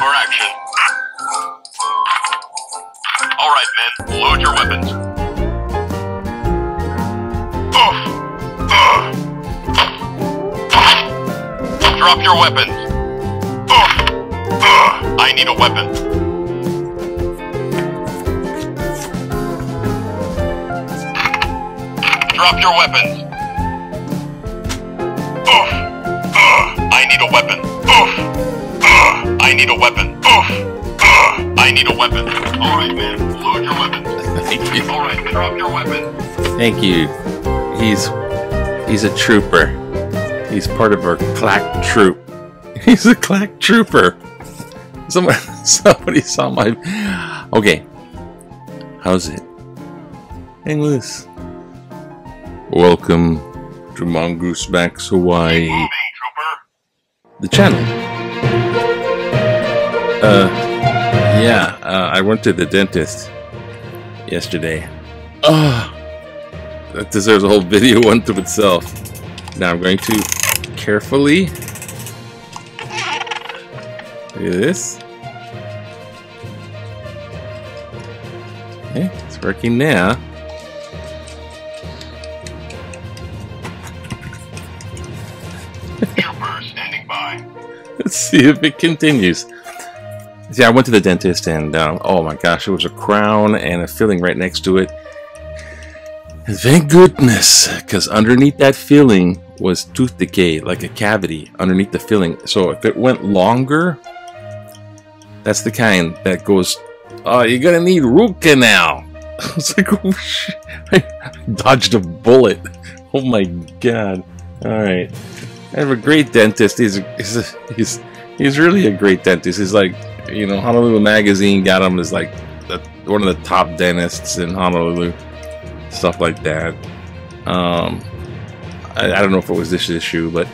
for action. Alright, men, load your weapons. Drop your weapons. I need a weapon. Drop your weapons. I need a weapon. I need a weapon. I need a weapon. Alright, man, load your weapons. Thank you. Alright, drop your weapon. Thank you. He's a trooper. He's part of our clack troop. He's a clack trooper. Somebody saw my... Okay. How's it? Hang loose. Welcome to Mongoose Max Hawaii. Keep moving, trooper. The channel. I went to the dentist yesterday. That deserves a whole video unto itself. Now I'm going to carefully... Look at this. Okay, it's working now. Trooper standing by. Let's see if it continues. See, I went to the dentist and oh my gosh, it was a crown and a filling right next to it. And thank goodness, because underneath that filling was tooth decay, like a cavity underneath the filling. So if it went longer, that's the kind that goes, oh, you're gonna need root canal. I was like, oh shit, I dodged a bullet. Oh my god. Alright. I have a great dentist. He's really a great dentist. He's like, you know, Honolulu Magazine got him as like one of the top dentists in Honolulu. Stuff like that. I don't know if it was this issue, but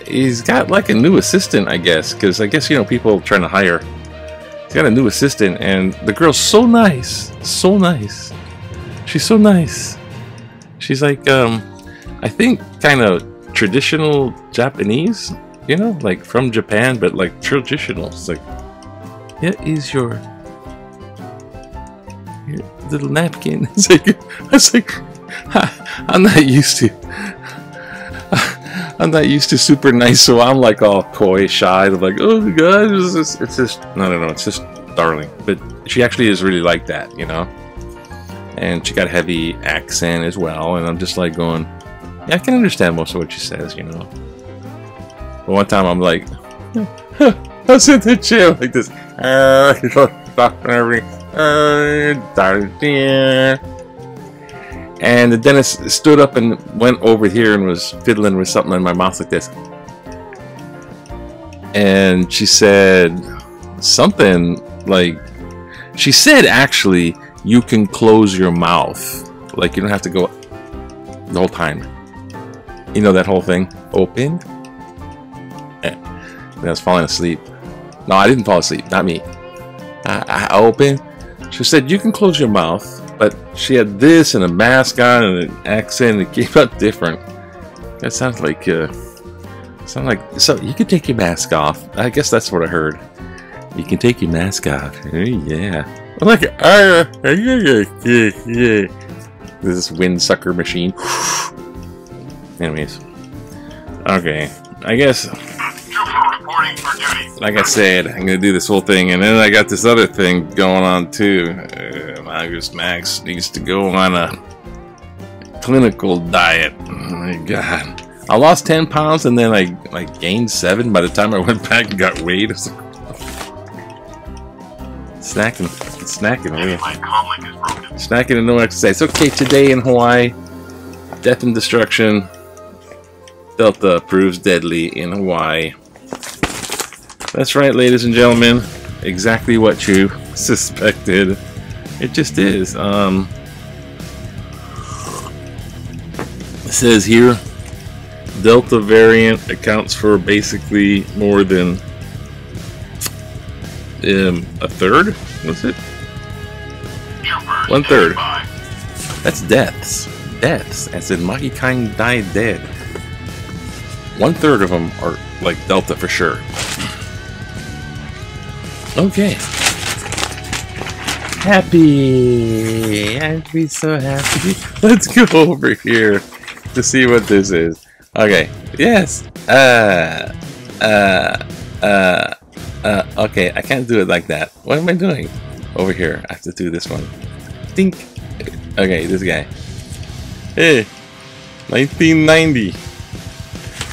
he's got like a new assistant, I guess, because I guess, you know, people trying to hire. He's got a new assistant, and the girl's so nice, so nice. She's so nice. She's like, I think kind of traditional Japanese, you know, like from Japan, but like traditional. It's like, here is your little napkin. It's like, I was like, I'm not used to super nice, so I'm like all coy, shy. I'm like, oh my god, it's just no, it's just darling. But she actually is really like that, you know. And she got a heavy accent as well, and I'm just like going, yeah, I can understand most of what she says, you know. But one time I'm like, I was in the chair like this, and the dentist stood up and went over here and was fiddling with something in my mouth like this. And she said something like, she said actually, you can close your mouth. Like you don't have to go the whole time. You know that whole thing? Open. And I was falling asleep. No, I didn't fall asleep. Not me. I opened. She said, you can close your mouth, but she had this and a mask on and an accent, and it came out different. That sounds like, so you can take your mask off. I guess that's what I heard. You can take your mask off. Oh, yeah. I'm like, this wind sucker machine. Anyways. Okay. I guess, Reporting for duty. like I said, I'm gonna do this whole thing, and then I got this other thing going on too. Mongoose Max needs to go on a clinical diet. Oh my god. I lost 10 pounds and then I gained 7 by the time I went back and got weighed. I was like, snacking away. My comlink is broken. Snacking and no exercise. Okay, today in Hawaii, death and destruction. Delta proves deadly in Hawaii. That's right, ladies and gentlemen. Exactly what you suspected. It just is. It says here, Delta variant accounts for basically more than a third. What's it? 1/3. That's deaths. Deaths, as in Mahi kind died dead. 1/3 of them are like Delta for sure. Okay. Happy. I'd be so happy. Let's go over here to see what this is. Okay. Yes. Okay. I can't do it like that. What am I doing? Over here. I have to do this one. Think. Okay, this guy. Hey. 1990.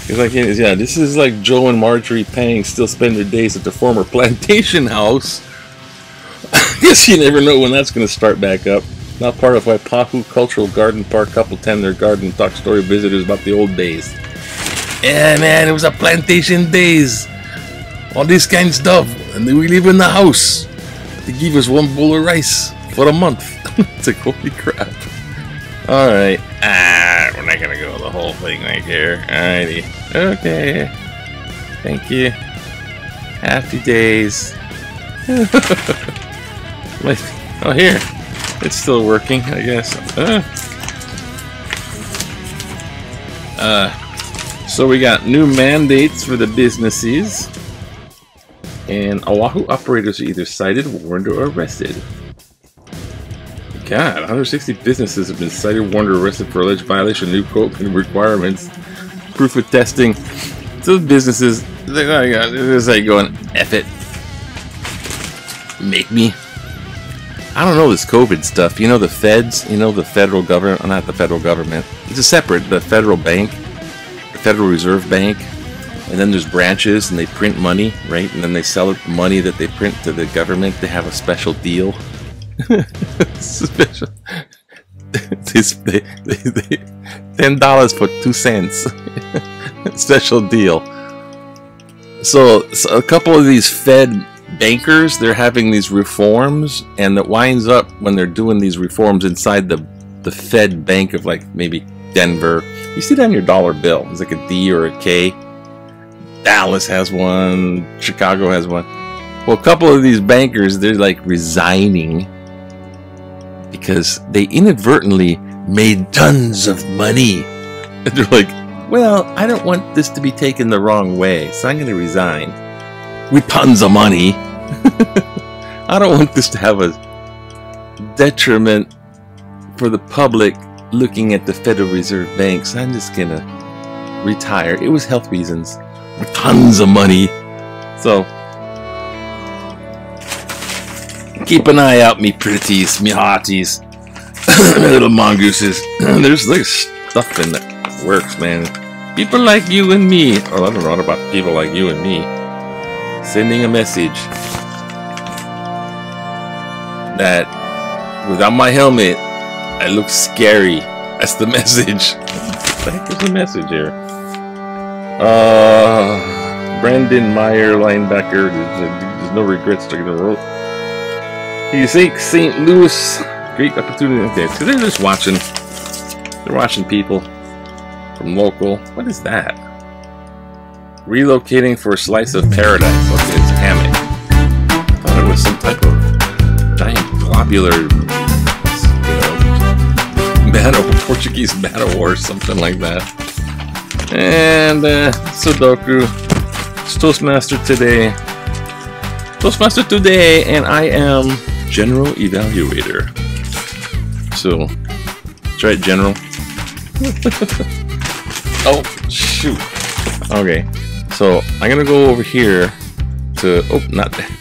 He's like, yeah, this is like Joe and Marjorie Pang still spend their days at the former plantation house. Guess you never know when that's going to start back up. Not part of Waipahu Cultural Garden Park. Couple tend their garden and talk story visitors about the old days. Yeah, man, it was a plantation days. All this kind of stuff. And then we live in the house. They give us one bowl of rice for a month. It's like, holy crap. Alright. We're not gonna go the whole thing right here. Alrighty. Okay. Thank you. Happy days. Oh, here. It's still working, I guess. So we got new mandates for the businesses. And Oahu operators are either cited, warned, or arrested. God, 160 businesses have been cited, warned, or arrested for alleged violation of new code and requirements. Proof of testing. So the businesses, they're like going, F it. Make me. I don't know this COVID stuff. You know the feds, you know the federal government, well, not the federal government. It's a separate, the federal bank, the Federal Reserve Bank. And then there's branches and they print money, right? And then they sell it the money that they print to the government. They have a special deal. Special. $10 for 2 cents. Special deal. So a couple of these Fed bankers, they're having these reforms, and it winds up when they're doing these reforms inside the Fed bank of like maybe Denver. You see that on your dollar bill. It's like a D or a K. Dallas has one. Chicago has one. Well, a couple of these bankers, they're like resigning because they inadvertently made tons of money. And they're like, well, I don't want this to be taken the wrong way, so I'm going to resign with tons of money. I don't want this to have a detriment for the public looking at the Federal Reserve Bank, so I'm just going to retire. It was health reasons. With tons of money. So keep an eye out, me pretties, me hotties, my little mongooses. There's like stuff in that works, man. People like you and me, or I don't know about people like you and me, sending a message that without my helmet I look scary. That's the message. What the heck is the message here? Brandon Meyer, linebacker. There's no regrets taking the road. You think St. Louis, great opportunity. Okay, so they're just watching. They're watching people from local. What is that? Relocating for a slice of paradise. Okay, it's a hammock. I thought it was some type of giant globular, Portuguese battle or something like that. And Sudoku. It's Toastmaster today. Toastmaster today, and I am General Evaluator. So, that's right, General. Oh, shoot. Okay, so I'm gonna go over here to. Oh, not that.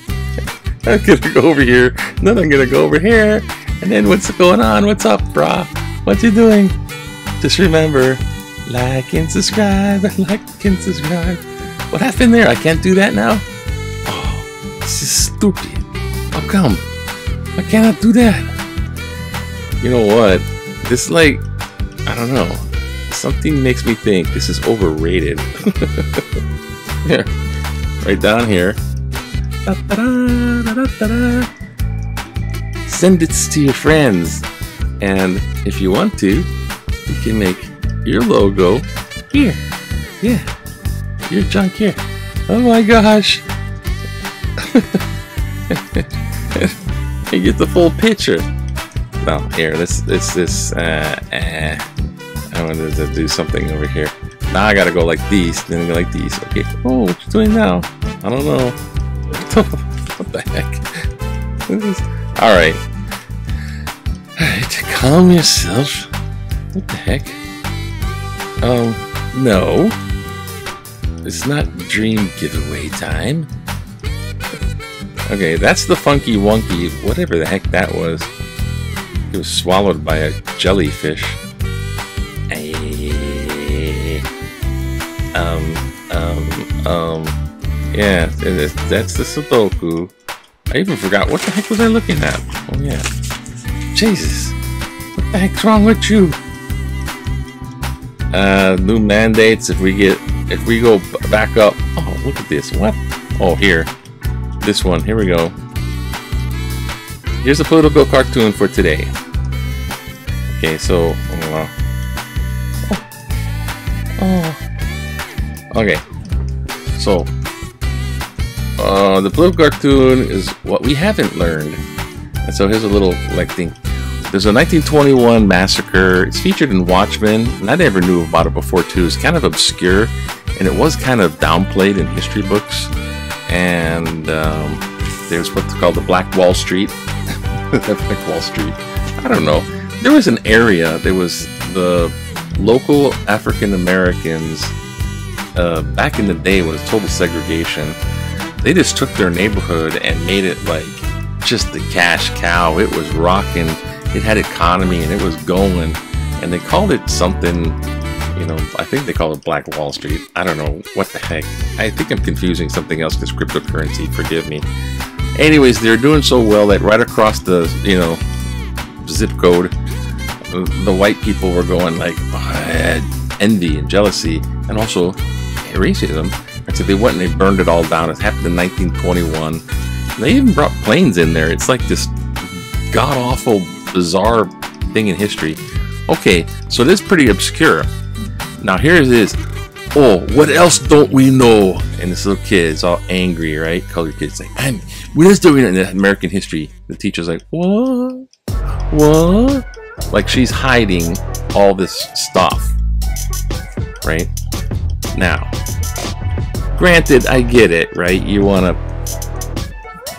I'm gonna go over here. Then I'm gonna go over here. And then what's going on? What's up, brah? What you doing? Just remember. Like and subscribe, like and subscribe. What happened there? I can't do that now? Oh, this is stupid. How come? Why can't I do that? You know what? This like, I don't know. Something makes me think this is overrated. Here. Right down here. Send it to your friends. And if you want to, you can make your logo here. Yeah. Your junk here. Oh my gosh. You get the full picture. Well, here, I wanted to do something over here. Now I gotta go like these, then go like these. Okay. Oh, what you doing now? I don't know. What the heck? Alright. Alright, calm yourself. What the heck? No. It's not dream giveaway time. Okay, that's the funky wonky, whatever the heck that was. It was swallowed by a jellyfish. Yeah, that's the Sudoku. I even forgot, what the heck was I looking at? Oh yeah. Jesus. What the heck's wrong with you? New mandates, if we go back up. Oh, look at this. What? Oh, here. This one. Here we go. Here's a political cartoon for today. Okay, so okay. So the political cartoon is what we haven't learned. And so here's a little thing. There's a 1921 massacre. It's featured in Watchmen, and I never knew about it before too. It's kind of obscure, and it was kind of downplayed in history books. And there's what's called the Black Wall Street. Black Wall Street. I don't know. There was an area. There was the local African Americans. Back in the day, when it was total segregation, they just took their neighborhood and made it like just the cash cow. It was rocking. It had economy and it was going. And they called it something. You know, I think they call it Black Wall Street. I don't know what the heck. I think I'm confusing something else because cryptocurrency, forgive me. Anyways, they're doing so well that right across the, zip code, the white people were going like envy and jealousy and also racism. And so they went and they burned it all down. It happened in 1921. They even brought planes in there. It's like this god-awful, bizarre thing in history. Okay, so this is pretty obscure. Now here it is. Oh, what else don't we know? And this little kid's all angry, right? Colored kid's like, what else do we know in American history? The teacher's like, what? What? Like she's hiding all this stuff, right? Now, granted, I get it, right? You want to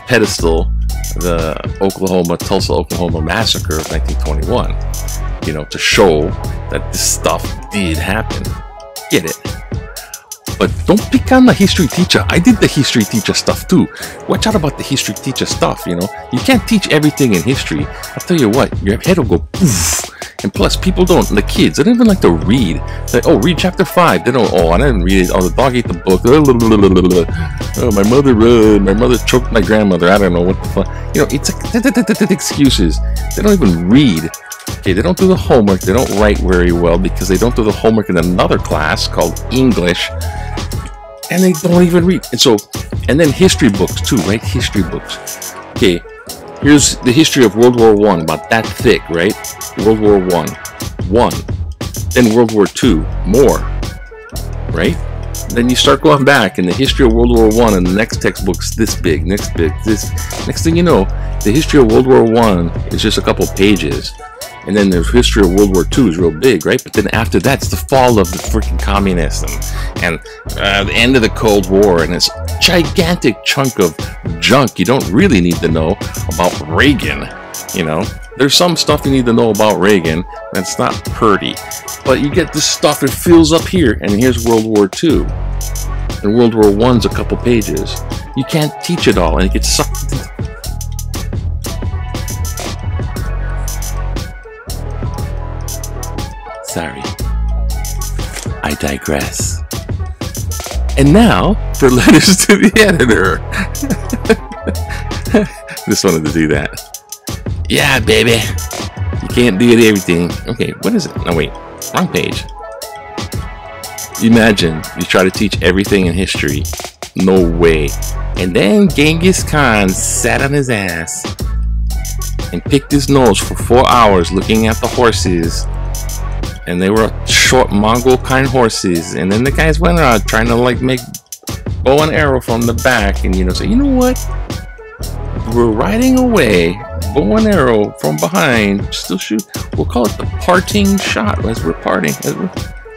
pedestal the Tulsa, Oklahoma massacre of 1921, to show that this stuff did happen. Get it. But don't pick on the history teacher. I did the history teacher stuff too. Watch out about the history teacher stuff, You can't teach everything in history. I'll tell you what, your head will go poof. And plus, people don't, the kids, they don't even like to read. They're like, oh, read chapter 5. They don't, oh, I didn't read it. Oh, the dog ate the book. Oh, my mother choked my grandmother. I don't know what the fuck. It's like excuses. They don't even read. Okay, they don't do the homework. They don't write very well because they don't do the homework in another class called English. And they don't even read. And then history books too, right? History books. Okay, here's the history of World War I, about that thick, right? World War I. Then World War II, more, right? Then you start going back, and the history of World War I, and the next textbook's this big, next thing you know, the history of World War I is just a couple pages. And then the history of World War II is real big, right? But then after that, it's the fall of the freaking communists and the end of the Cold War, and this gigantic chunk of junk you don't really need to know about Reagan, There's some stuff you need to know about Reagan that's not pretty. But you get this stuff, it fills up here, and here's World War II. And World War I's a couple pages. You can't teach it all, and it gets sucked into. Sorry, I digress. And now for letters to the editor. Just wanted to do that. Yeah, baby. You can't do everything. Okay, what is it? No, wait, wrong page. Imagine you try to teach everything in history. No way. And then Genghis Khan sat on his ass and picked his nose for 4 hours looking at the horses. And they were short Mongol kind horses. And then the guys went out trying to make bow and arrow from the back. And say, you know what? We're riding away, bow and arrow from behind. Still shoot. We'll call it the parting shot as we're parting,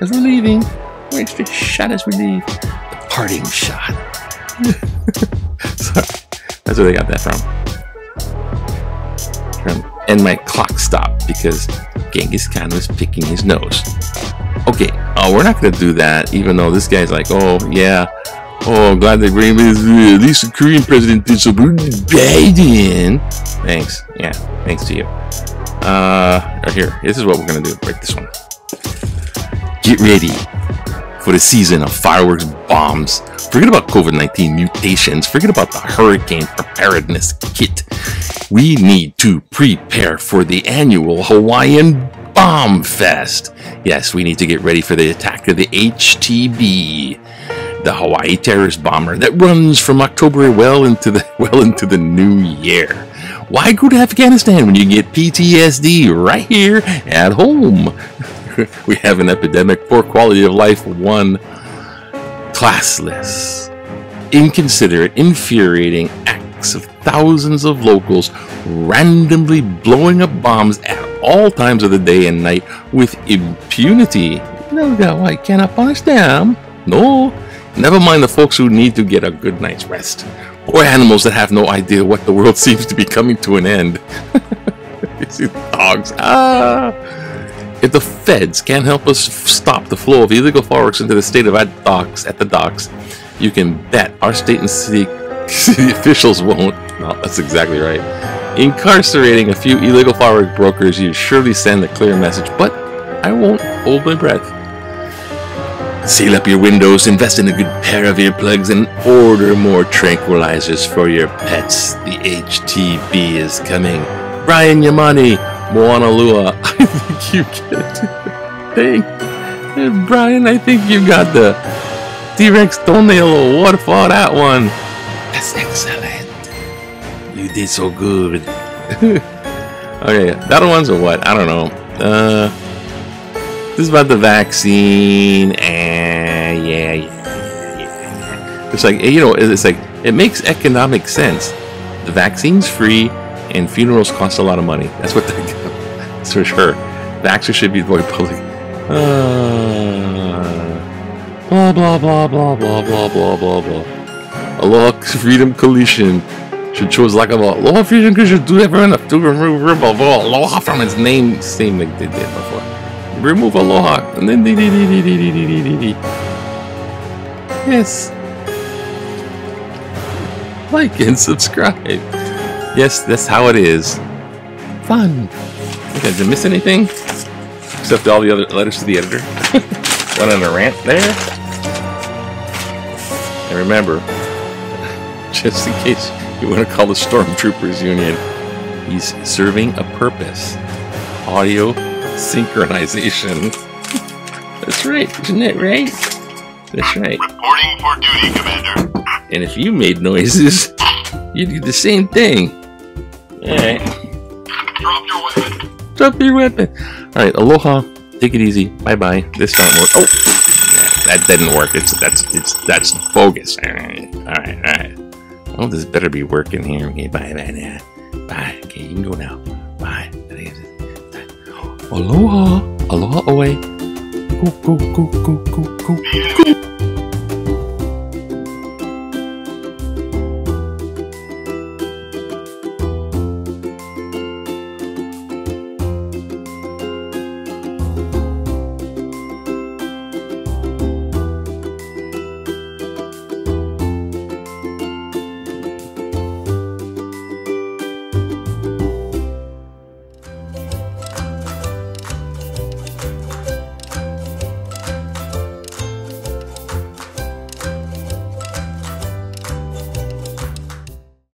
as we're leaving. Where's the shot as we leave? The parting shot. So, that's where they got that from. And my clock stopped because Genghis Khan was picking his nose. Okay, we're not going to do that, even though this guy's like, oh, yeah. Oh, I'm glad they bring me at least the Korean president did so Biden. Thanks. Yeah, thanks to you. Here, this is what we're going to do. Break this one. Get ready for the season of fireworks bombs. Forget about COVID-19 mutations. Forget about the hurricane preparedness kit. We need to prepare for the annual Hawaiian Bomb Fest. Yes, we need to get ready for the attack of the HTB, the Hawaii terrorist bomber that runs from October well into the new year. Why go to Afghanistan when you get PTSD right here at home? We have an epidemic, poor quality of life, one classless, inconsiderate, infuriating acts of thousands of locals randomly blowing up bombs at all times of the day and night with impunity. No, I cannot punish them. No. Never mind the folks who need to get a good night's rest. Or animals that have no idea what the world seems to be coming to an end. These dogs. If the feds can't help us stop the flow of illegal fireworks into the state of at the docks, you can bet our state and city officials won't. No, that's exactly right. Incarcerating a few illegal firework brokers, you surely send a clear message, but I won't hold my breath. Seal up your windows, invest in a good pair of earplugs, and order more tranquilizers for your pets. The HTB is coming. Brian Yamani, Moana Lua. I think you get it. Brian, I think you got the T-Rex toenail award for that one. That's excellent. You did so good. Okay, the other ones are what? I don't know. This is about the vaccine, and yeah. It's like, you know, it's like, it makes economic sense. The vaccine's free, and funerals cost a lot of money. That's what they do. That's for sure. Vaxxers should be avoided public. Blah, blah, blah, blah, blah, blah, blah, blah, blah. Aloha Freedom Coalition should choose like about Aloha Freedom Coalition should do everyone to remove Aloha from its name, same like they did before. Remove Aloha, and then yes. Like and subscribe. Yes, that's how it is. Fun. Okay, did I miss anything? Except all the other letters to the editor. Went on a rant there. And remember, just in case you want to call the Stormtroopers Union, he's serving a purpose. Audio synchronization. That's right, isn't that right? That's right. Reporting for duty, Commander. And if you made noises, you do the same thing. Alright. Drop your weapon. Drop your weapon. Alright, aloha. Take it easy. Bye-bye. This don't work. Oh! Yeah, that didn't work. That's bogus. Alright. Oh, this better be working here. Okay, bye now. Bye. Okay, you can go now. Bye. Aloha. Aloha away. Go.